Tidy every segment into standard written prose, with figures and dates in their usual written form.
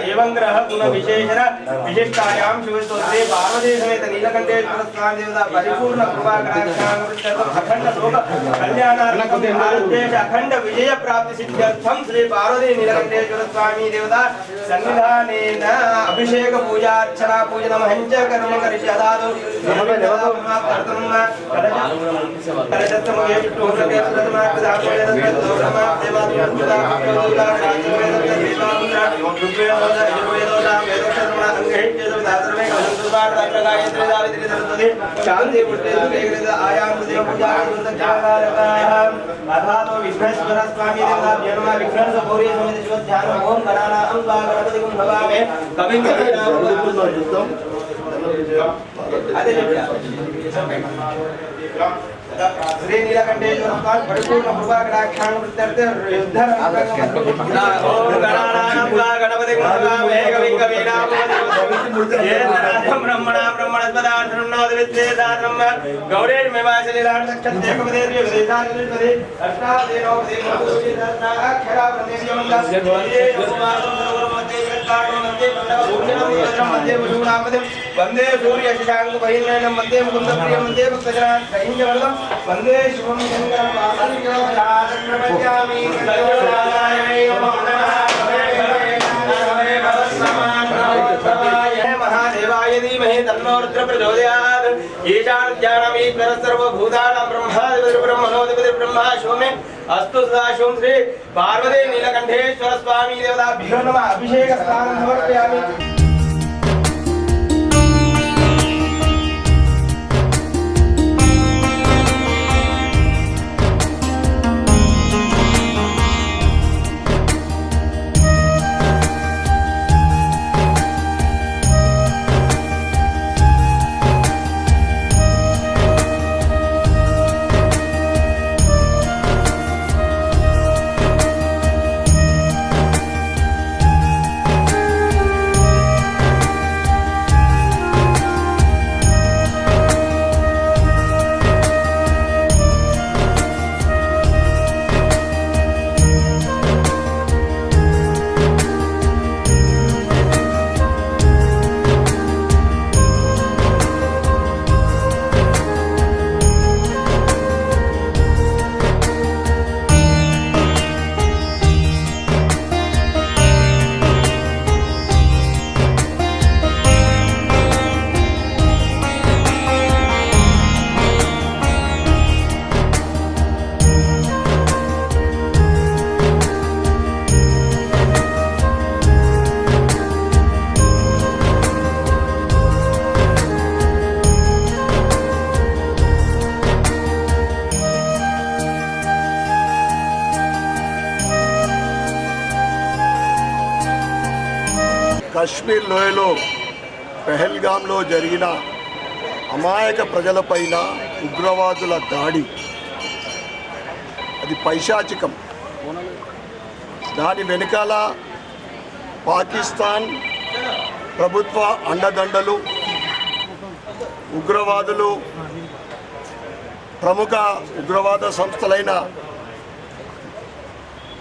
एवं ग्रह गुण विशेषण विशिष्टायां शिवस्तोत्रे पार्वती समेत नीलकंठेश्वर स्वामी देवता परिपूर्ण कृपा कटाक्षां अखंड लोक कल्याणार्थम भारतदेश अखंड विजय प्राप्ति सिद्ध्यर्थम श्री पार्वती नीलकंठेश्वर स्वामी देवता सन्निधानेन अभिषेक पूजा अर्चना पूजन महंच कर्म करिष्यादादो शांति विघ्नेश्वर स्वामी देवता जन्म विघ्न गौरी समिति शिव ध्यान ओम गणाना अंबा गणपति कुंभ भवामे कवि श्री नीलकंठेश्वर स्वामी परिपूर्ण कृपा कटाक्षां प्रत्यर्थ युद्धर गणपति कुंभवामे कवि कवीनाम ब्रह्मणा ब्रह्मणस्पदार्थम गौरेण मेवाशलीलां नक्षत्रेकपदेर्य विदेशानिर्पदे अष्टादेनोपदे अक्षरा वंदे सूर्य शशांक परिणयनं वंदे मुकुंद प्रियं वंदे भक्तजनान् सैन्यवर्धं वंदे शुभं शंकरं वासुदेवं महादेवाय धीमहि तन्नो रुद्र प्रचोदयात् ईशानज्ञानमीश्वर सर्वभूतानां ब्रह्माधिपतिर्ब्रह्मणोऽधिपतिः ब्रह्मा सोमे अस्तु सदाशिवं श्री पार्वती नीलकंठेश्वर स्वामी देवताभ्यो नमः अभिषेक स्नानं समर्पयामि। కశ్మీర్ లోయలో పెహల్గాంలో జరిగిన అమాయక ప్రజలపైన ఉగ్రవాదుల దాడి అది పైశాచికం. దాని వెనకాల పాకిస్తాన్ ప్రభుత్వ అండదండలు, ఉగ్రవాదులు, ప్రముఖ ఉగ్రవాద సంస్థలైన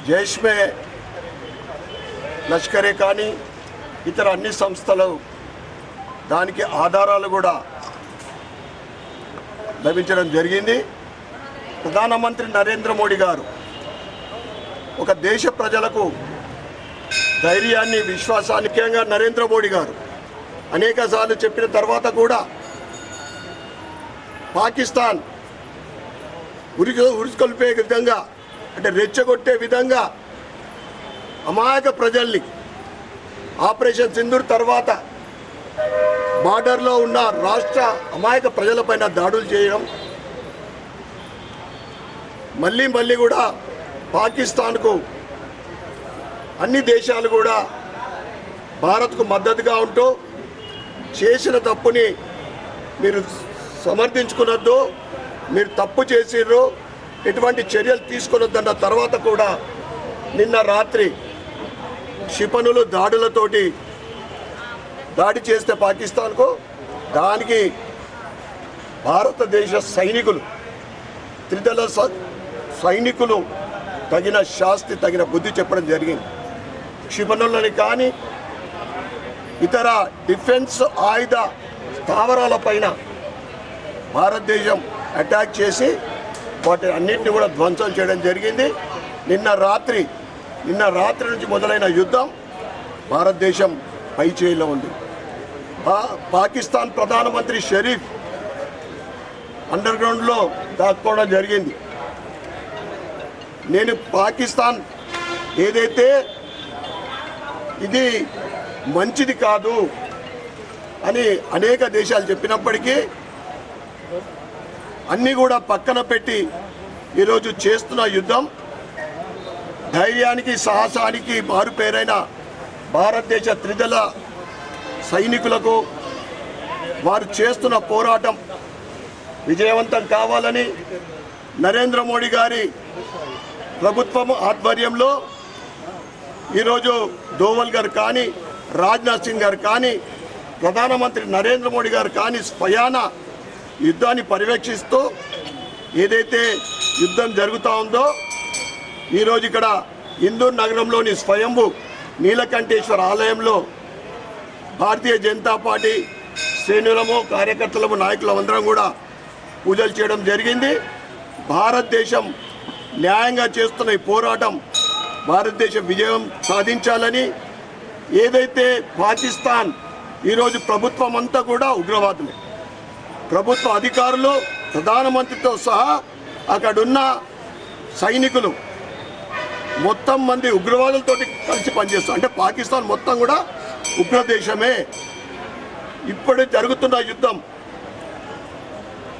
జైష్మే, లష్కరే కానీ ఇతర అన్ని సంస్థలు దానికి ఆధారాలు కూడా లభించడం జరిగింది. ప్రధానమంత్రి నరేంద్ర మోడీ గారు ఒక దేశ ప్రజలకు ధైర్యాన్ని, విశ్వాసాన్ని ముఖ్యంగా నరేంద్ర మోడీ గారు అనేకసార్లు చెప్పిన తర్వాత కూడా పాకిస్తాన్ ఉరికొల్పే విధంగా, అంటే రెచ్చగొట్టే విధంగా అమాయక ప్రజల్ని ఆపరేషన్ సింధూర్ తర్వాత బార్డర్లో ఉన్న రాష్ట్ర అమాయక ప్రజలపైన దాడులు చేయడం, మళ్ళీ కూడా పాకిస్తాన్కు అన్ని దేశాలు కూడా భారత్కు మద్దతుగా ఉంటూ చేసిన తప్పుని మీరు సమర్థించుకున్నద్దు, మీరు తప్పు చేసిర్రు, ఎటువంటి చర్యలు తీసుకున్నదన్న తర్వాత కూడా నిన్న రాత్రి క్షిపణులు దాడులతోటి దాడి చేస్తే పాకిస్తాన్కు దానికి భారతదేశ సైనికులు త్రిదళ సైనికులు తగిన శాస్తి తగిన బుద్ధి చెప్పడం జరిగింది. క్షిపణులని కానీ ఇతర డిఫెన్స్ ఆయుధ స్థావరాల పైన భారతదేశం అటాక్ చేసి వాటి అన్నింటినీ కూడా ధ్వంసం చేయడం జరిగింది. నిన్న రాత్రి నుంచి మొదలైన యుద్ధం భారతదేశం పైచేయిలో ఉంది. పాకిస్తాన్ ప్రధానమంత్రి షరీఫ్ అండర్ గ్రౌండ్లో దాక్కోవడం జరిగింది. నేను పాకిస్తాన్ ఏదైతే ఇది మంచిది కాదు అని అనేక దేశాలు చెప్పినప్పటికీ అన్నీ కూడా పక్కన పెట్టి ఈరోజు చేస్తున్న యుద్ధం ధైర్యానికి సాహసానికి మారుపేరైన భారతదేశ త్రిదళ సైనికులకు వారు చేస్తున్న పోరాటం విజయవంతం కావాలని నరేంద్ర మోడీ గారి ప్రభుత్వం ఆధ్వర్యంలో ఈరోజు దోవల్ గారు కానీ రాజ్నాథ్ సింగ్ గారు కానీ ప్రధానమంత్రి నరేంద్ర మోడీ గారు కానీ స్వయాన యుద్ధాన్ని పర్యవేక్షిస్తూ ఏదైతే యుద్ధం జరుగుతూ ఉందో ఈరోజు ఇక్కడ ఇందూర్ నగరంలోని స్వయంభూ నీలకంఠేశ్వర ఆలయంలో భారతీయ జనతా పార్టీ శ్రేణులము కార్యకర్తలము నాయకులు అందరం కూడా పూజలు చేయడం జరిగింది. భారతదేశం న్యాయంగా చేస్తున్న ఈ పోరాటం భారతదేశం విజయం సాధించాలని ఏదైతే పాకిస్తాన్ ఈరోజు ప్రభుత్వం అంతా కూడా ఉగ్రవాదులే, ప్రభుత్వ అధికారులు ప్రధానమంత్రితో సహా అక్కడున్న సైనికులు మొత్తం మంది ఉగ్రవాదులతో కలిసి పనిచేస్తారు. అంటే పాకిస్తాన్ మొత్తం కూడా ఉగ్రదేశమే. ఇప్పుడు జరుగుతున్న యుద్ధం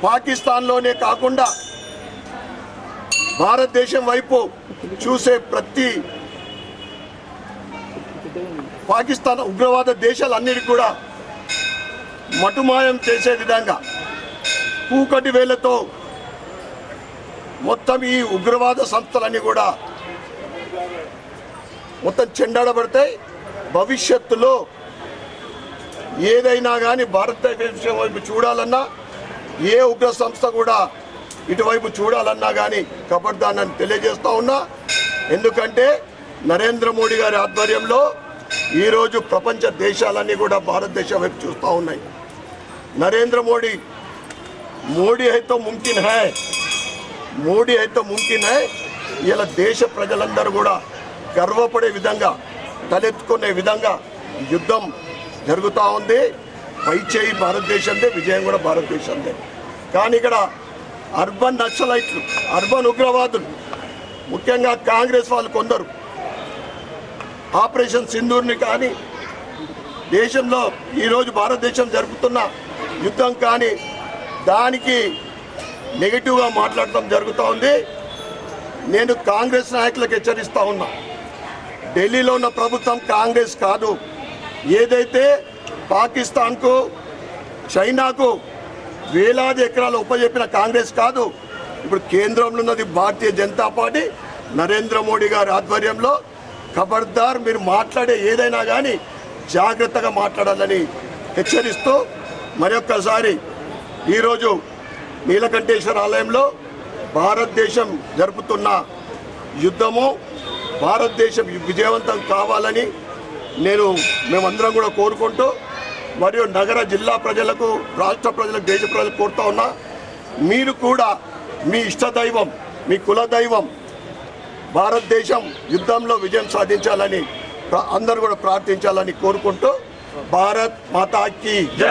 పాకిస్తాన్లోనే కాకుండా భారతదేశం వైపు చూసే ప్రతి పాకిస్తాన్ ఉగ్రవాద దేశాలన్నిటికీ కూడా మటుమాయం చేసే విధంగా కూకటి వేలతో మొత్తం ఈ ఉగ్రవాద సంస్థలన్నీ కూడా మొత్తం చెండాడబడతాయి. భవిష్యత్తులో ఏదైనా కానీ భారతదేశం వైపు చూడాలన్నా ఏ ఉగ్ర సంస్థ కూడా ఇటువైపు చూడాలన్నా కానీ కబడ్దానని తెలియజేస్తూ ఉన్నా. ఎందుకంటే నరేంద్ర మోడీ గారి ఆధ్వర్యంలో ఈరోజు ప్రపంచ దేశాలన్నీ కూడా భారతదేశం వైపు చూస్తూ ఉన్నాయి. నరేంద్ర మోడీ హై తో ముమ్కిన్ హై, మోడీ హై తో ముమ్కిన్ హై. ఇలా దేశ ప్రజలందరూ కూడా గర్వపడే విధంగా తలెత్తుకునే విధంగా యుద్ధం జరుగుతూ ఉంది. పైచేయి భారతదేశందే, విజయం కూడా భారతదేశందే. కానీ ఇక్కడ అర్బన్ నక్సలైట్లు, అర్బన్ ఉగ్రవాదులు, ముఖ్యంగా కాంగ్రెస్ వాళ్ళు కొందరు ఆపరేషన్ సింధూర్ని కానీ దేశంలో ఈరోజు భారతదేశం జరుపుతున్న యుద్ధం కానీ దానికి నెగిటివ్గా మాట్లాడటం జరుగుతూ ఉంది. నేను కాంగ్రెస్ నాయకులకు హెచ్చరిస్తూ ఉన్నా, ఢిల్లీలో ఉన్న ప్రభుత్వం కాంగ్రెస్ కాదు. ఏదైతే పాకిస్తాన్కు చైనాకు వేలాది ఎకరాలు ఉపజెప్పిన కాంగ్రెస్ కాదు. ఇప్పుడు కేంద్రంలో ఉన్నది భారతీయ జనతా పార్టీ నరేంద్ర మోడీ గారి ఆధ్వర్యంలో. ఖబర్దార్, మీరు మాట్లాడే ఏదైనా కానీ జాగ్రత్తగా మాట్లాడాలని హెచ్చరిస్తూ మరొక్కసారి ఈరోజు నీలకంఠేశ్వర ఆలయంలో భారతదేశం జరుపుతున్న యుద్ధము భారతదేశం విజయవంతం కావాలని మేమందరం కూడా కోరుకుంటూ, మరియు నగర జిల్లా ప్రజలకు, రాష్ట్ర ప్రజలకు, దేశ ప్రజలకు కోరుతా ఉన్నా, మీరు కూడా మీ ఇష్టదైవం, మీ కులదైవం భారతదేశం యుద్ధంలో విజయం సాధించాలని అందరూ కూడా ప్రార్థించాలని కోరుకుంటూ, భారత్ మాతాకి